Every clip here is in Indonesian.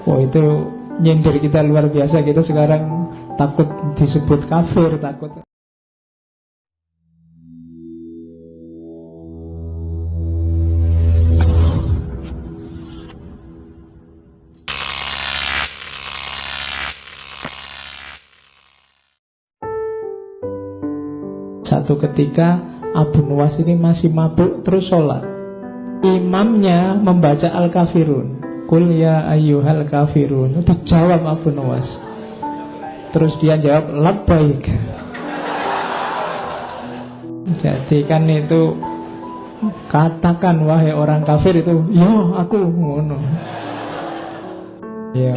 Oh itu nyindir kita luar biasa. Kita sekarang takut disebut kafir, takut. Satu ketika Abu Nuwas ini masih mabuk terus sholat. Imamnya membaca Al-Kafirun, Qul ya ayyuhal kafirun. Itu jawab Abu Nuwas. Terus dia jawab labbaik. Jadi kan itu, katakan wahai orang kafir itu, yo aku ngono. Yo.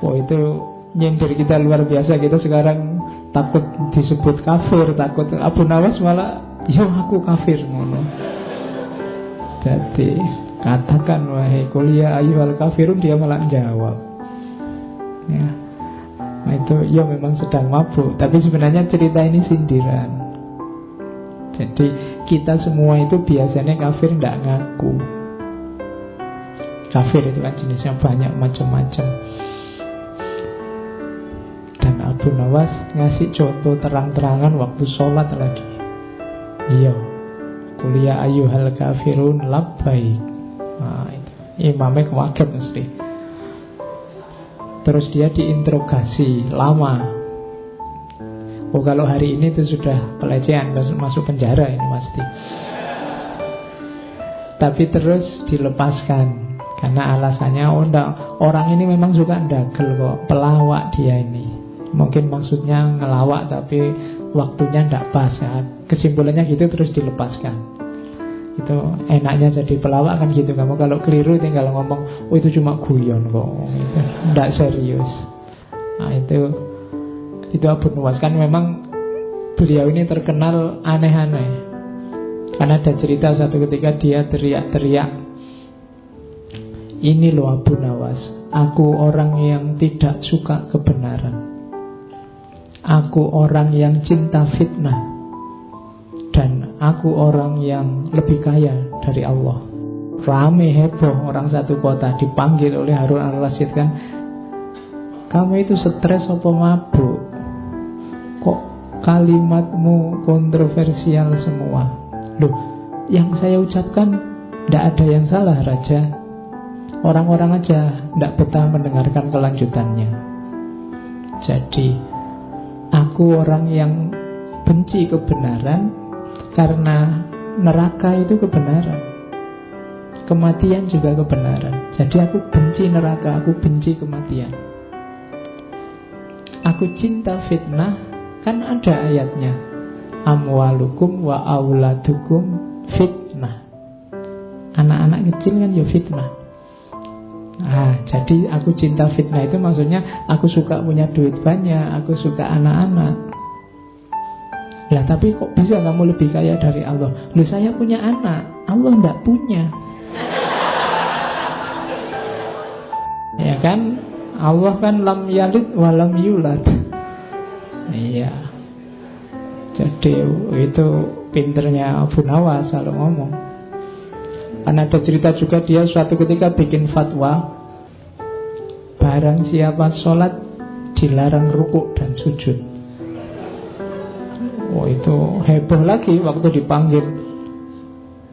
Oh itu nyindir kita luar biasa. Kita sekarang takut disebut kafir, takut. Abu Nuwas malah, yo aku kafir ngono. Jadi katakan wahai qul ya ayyuhal kafirun, dia malah jawab. Ya. Nah itu ya memang sedang mabuk, tapi sebenarnya cerita ini sindiran. Jadi kita semua itu biasanya kafir tidak ngaku. Kafir itu kan jenisnya banyak macam-macam. Dan Abu Nuwas ngasih contoh terang-terangan waktu sholat lagi. Iya, qul ya ayyuhal kafirun labbaik. Nah itu imamnya kaget mesti. Terus dia diinterogasi lama. Oh kalau hari ini itu sudah pelecehan, masuk penjara ini pasti. Tapi terus dilepaskan karena alasannya, oh enggak, orang ini memang suka ndagel kok, pelawak dia ini. Mungkin maksudnya ngelawak tapi waktunya ndak pas ya. Kesimpulannya gitu, terus dilepaskan. Itu enaknya jadi pelawak kan gitu. Kamu kalau keliru tinggal ngomong, oh itu cuma guyon kok, gitu. Ndak serius. Nah itu Abu Nuwas kan memang beliau ini terkenal aneh-aneh. Karena ada cerita satu ketika dia teriak-teriak, ini loh Abu Nuwas, aku orang yang tidak suka kebenaran, aku orang yang cinta fitnah, dan aku orang yang lebih kaya dari Allah. Rame heboh orang satu kota, dipanggil oleh Harun al-Rasyid kan, kamu itu stres apa mabuk? Kok kalimatmu kontroversial semua? Loh, yang saya ucapkan tidak ada yang salah Raja. Orang-orang aja tidak betah mendengarkan kelanjutannya. Jadi aku orang yang benci kebenaran, karena neraka itu kebenaran, kematian juga kebenaran. Jadi aku benci neraka, aku benci kematian. Aku cinta fitnah, kan ada ayatnya, amwalukum wa auladukum fitnah. Anak-anak kecil kan ya fitnah. Jadi aku cinta fitnah itu maksudnya aku suka punya duit banyak, aku suka anak-anak. Lah tapi kok bisa kamu lebih kaya dari Allah? Loh saya punya anak, Allah enggak punya. Ya kan, Allah kan lam yalid wa lam yulad. Iya. Jadi itu pinternya Abu Nuwas kalau ngomong. Karena ada cerita juga dia suatu ketika bikin fatwa, barang siapa sholat dilarang rukuk dan sujud. Oh itu heboh lagi waktu dipanggil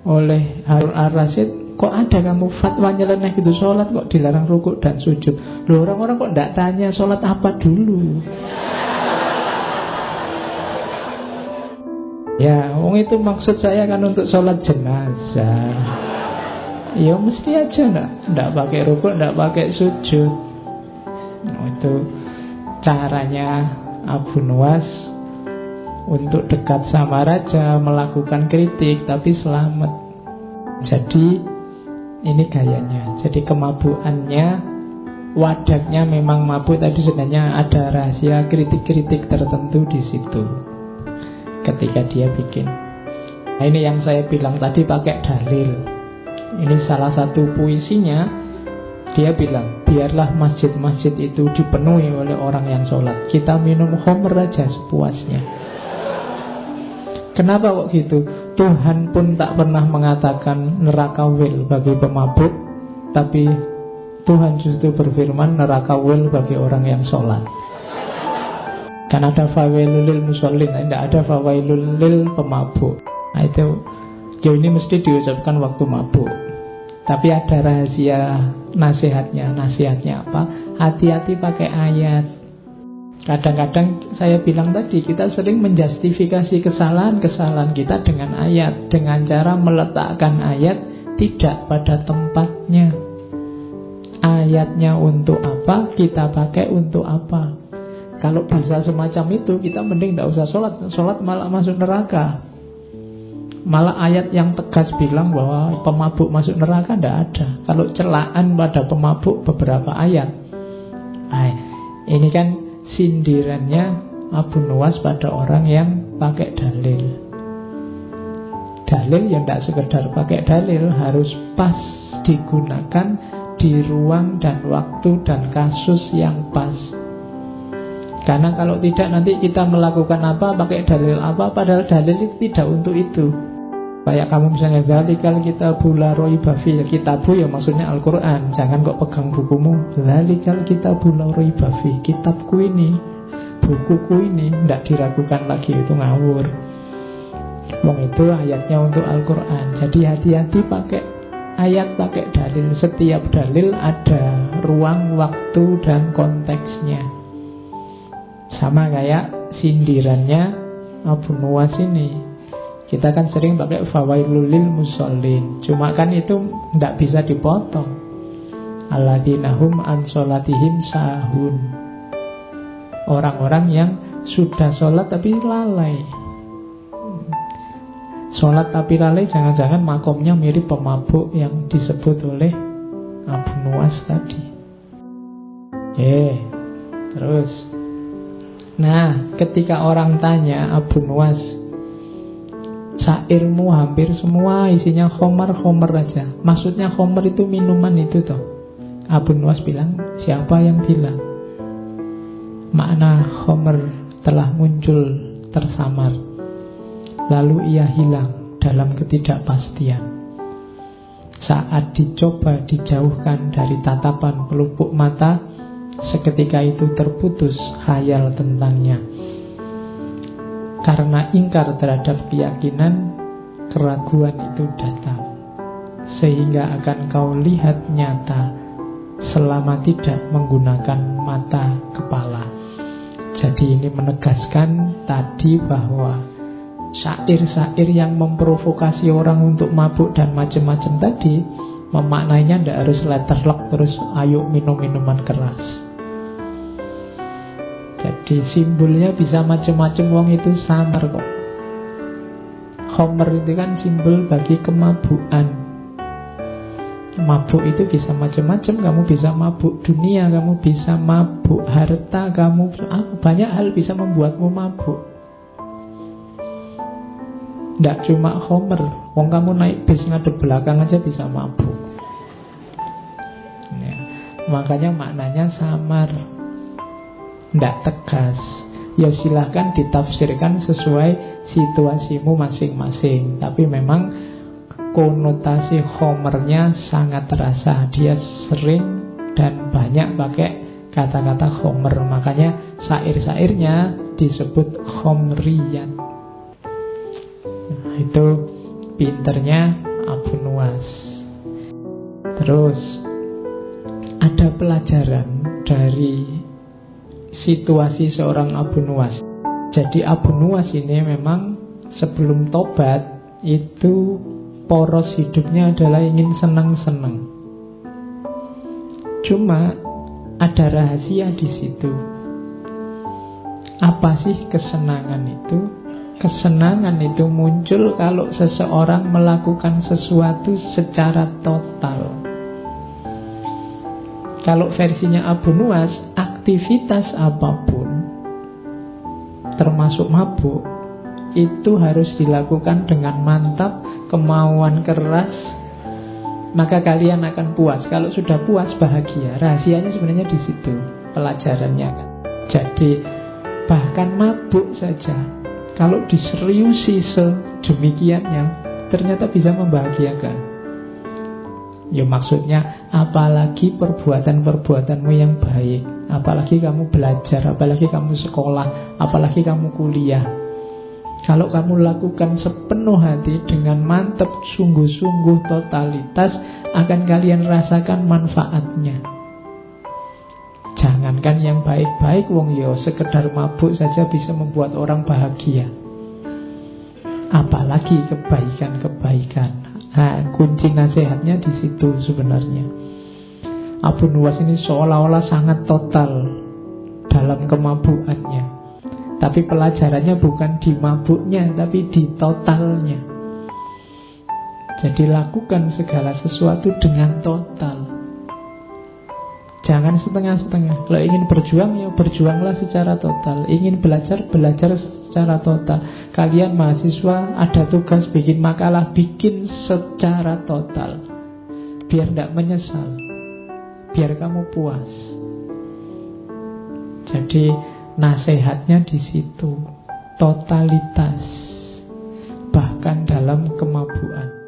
oleh Harun al-Rasyid, kok ada kamu fatwa nyeleneh gitu, sholat kok dilarang rukuk dan sujud. Loh orang-orang kok tidak tanya sholat apa dulu. Ya, itu maksud saya kan untuk sholat jenazah. Ya mesti aja enggak pakai rukuk, enggak pakai sujud. Itu caranya Abu Nuwas untuk dekat sama raja, melakukan kritik tapi selamat. Jadi ini gayanya. Jadi kemabukannya, wadahnya memang mabuk, tapi sebenarnya ada rahasia kritik-kritik tertentu di situ ketika dia bikin. Nah ini yang saya bilang tadi pakai dalil. Ini salah satu puisinya. Dia bilang, biarlah masjid-masjid itu dipenuhi oleh orang yang sholat, kita minum khamr aja sepuasnya. Kenapa kok gitu? Tuhan pun tak pernah mengatakan neraka wil bagi pemabuk, tapi Tuhan justru berfirman neraka wel bagi orang yang sholat. Kan ada fawailul lil musallin, tidak ada fawailul lil pemabuk. Nah itu, ini mesti diucapkan waktu mabuk. Tapi ada rahasia nasihatnya. Nasihatnya apa? Hati-hati pakai ayat. Kadang-kadang saya bilang tadi, kita sering menjustifikasi kesalahan-kesalahan kita dengan ayat, dengan cara meletakkan ayat tidak pada tempatnya. Ayatnya untuk apa, kita pakai untuk apa. Kalau bisa semacam itu, kita mending tidak usah sholat. Sholat malah masuk neraka. Malah ayat yang tegas bilang bahwa pemabuk masuk neraka tidak ada. Kalau celaan pada pemabuk beberapa ayat. Nah, ini kan sindirannya Abu Nuwas pada orang yang pakai dalil. Dalil yang tidak sekedar pakai dalil, harus pas digunakan di ruang dan waktu dan kasus yang pas. Karena kalau tidak nanti kita melakukan apa, pakai dalil apa, padahal dalil itu tidak untuk itu. Kayak kamu misalnya dzalikal kitabu la raiba fihi, kitabu ya maksudnya Al-Qur'an, jangan kok pegang bukumu. Dzalikal kitabu la raiba fihi, kitabku ini, bukuku ini, tidak diragukan lagi, itu ngawur. Wong itu ayatnya untuk Al-Qur'an. Jadi hati-hati pakai ayat, pakai dalil. Setiap dalil ada ruang, waktu, dan konteksnya. Sama kayak sindirannya Abu Nuwas ini. Kita kan sering pakai fawailul lil musallin. Cuma kan itu tidak bisa dipotong. Alladzina hum an sholatihim sahun. Orang-orang yang sudah sholat tapi lalai. Sholat tapi lalai, jangan-jangan makomnya mirip pemabuk yang disebut oleh Abu Nuwas tadi. Terus. Nah, ketika orang tanya Abu Nuwas, syairmu hampir semua isinya khomer aja. Maksudnya khomer itu minuman itu toh. Abu Nuwas bilang, siapa yang bilang? Makna khomer telah muncul tersamar, lalu ia hilang dalam ketidakpastian. Saat dicoba dijauhkan dari tatapan pelupuk mata, seketika itu terputus khayal tentangnya. Karena ingkar terhadap keyakinan, keraguan itu datang, sehingga akan kau lihat nyata selama tidak menggunakan mata kepala. Jadi ini menegaskan tadi bahwa syair-syair yang memprovokasi orang untuk mabuk dan macam-macam tadi, memaknainya tidak harus letterlock terus ayo minum minuman keras. Jadi simbolnya bisa macam-macam, wong itu samar kok. Khomer itu kan simbol bagi kemabukan. Mabuk itu bisa macam-macam. Kamu bisa mabuk dunia, kamu bisa mabuk harta, kamu banyak hal bisa membuatmu mabuk. Tidak cuma khomer. Wong kamu naik bis ngadep belakang aja bisa mabuk. Ya, makanya maknanya samar, tidak tegas. Ya silahkan ditafsirkan sesuai situasimu masing-masing. Tapi memang konotasi khomernya sangat terasa. Dia sering dan banyak pakai kata-kata khomer. Makanya syair-syairnya disebut khomriyan. Nah, itu pinternya Abu Nuwas. Terus ada pelajaran dari situasi seorang Abu Nuwas. Jadi Abu Nuwas ini memang sebelum tobat itu poros hidupnya adalah ingin senang-senang. Cuma ada rahasia di situ. Apa sih kesenangan itu? Kesenangan itu muncul kalau seseorang melakukan sesuatu secara total. Kalau versinya Abu Nuwas, aktivitas apapun termasuk mabuk itu harus dilakukan dengan mantap, kemauan keras, maka kalian akan puas. Kalau sudah puas, bahagia. Rahasianya sebenarnya di situ, pelajarannya kan. Jadi bahkan mabuk saja kalau diseriusi sedemikiannya ternyata bisa membahagiakan. Ya maksudnya apalagi perbuatan-perbuatanmu yang baik, apalagi kamu belajar, apalagi kamu sekolah, apalagi kamu kuliah. Kalau kamu lakukan sepenuh hati dengan mantap, sungguh-sungguh, totalitas, akan kalian rasakan manfaatnya. Jangankan yang baik-baik, wong yo sekedar mabuk saja bisa membuat orang bahagia, apalagi kebaikan-kebaikan. Nah, kunci nasihatnya di situ sebenarnya. Abu Nuwas ini seolah-olah sangat total dalam kemabukannya, tapi pelajarannya bukan di mabuknya, tapi di totalnya. Jadi lakukan segala sesuatu dengan total. Jangan setengah-setengah. Kalau ingin berjuang, ya berjuanglah secara total. Ingin belajar, belajar secara total. Kalian mahasiswa ada tugas bikin makalah, bikin secara total. Biar tidak menyesal, biar kamu puas. Jadi nasihatnya di situ, totalitas, bahkan dalam kemabuan.